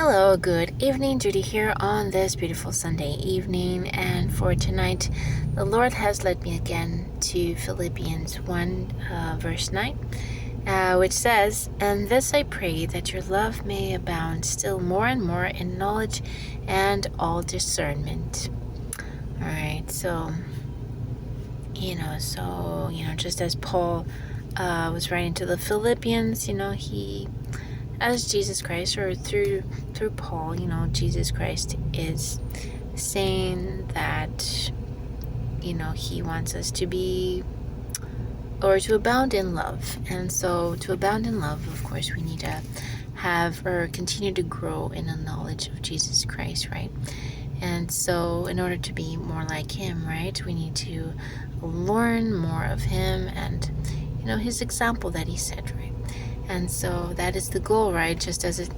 Hello, good evening. Judy here on this beautiful Sunday evening. And for tonight, the Lord has led me again to Philippians 1, verse 9, which says, "And this I pray, that your love may abound still more and more in knowledge and all discernment." All right, so, just as Paul was writing to the Philippians, he as Jesus Christ, or through Paul, Jesus Christ is saying that, he wants us to be, or to abound in love. And so to abound in love, of course, we need to have or continue to grow in the knowledge of Jesus Christ, right? And so in order to be more like him, right, we need to learn more of him and, his example that he set, right? And so that is the goal, right? Just as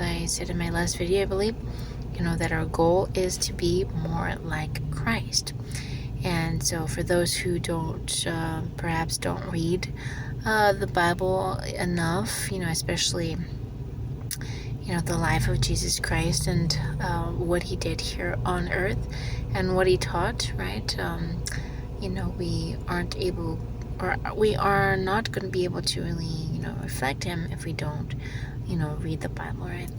I said in my last video, I believe, that our goal is to be more like Christ. And so for those who perhaps don't read the Bible enough, especially, the life of Jesus Christ and what he did here on earth and what he taught, right? We aren't able, or we are not going to be able to really, reflect him if we don't, read the Bible, right?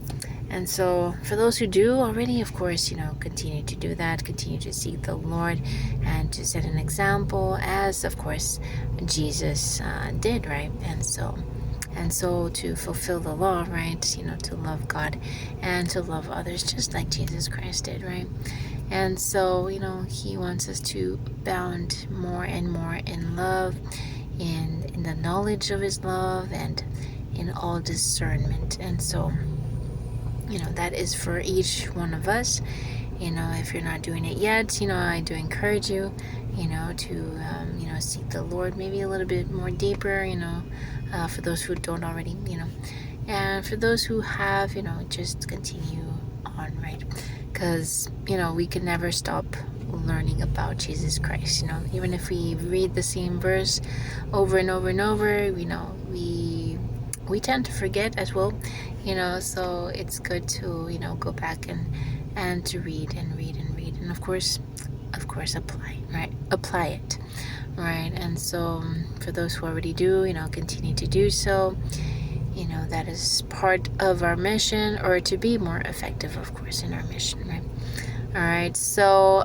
And so for those who do already, of course, continue to do that, continue to seek the Lord and to set an example as, of course, Jesus did, right? And so to fulfill the law, right, to love God and to love others just like Jesus Christ did, right? And so, he wants us to abound more and more in love, in the knowledge of his love, and in all discernment. And so, that is for each one of us. If you're not doing it yet, I do encourage you, to, seek the Lord maybe a little bit more deeper, for those who don't already, and for those who have, just continue on, right? Because, we can never stop learning about Jesus Christ, even if we read the same verse over and over and over, we tend to forget as well, so it's good to, go back and to read and of course apply it, right? And so for those who already do, continue to do so. That is part of our mission, or to be more effective, of course, in our mission, right? All right, so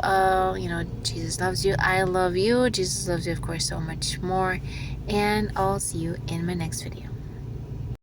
Jesus loves you, I love you, Jesus loves you, of course, so much more, and I'll see you in my next video.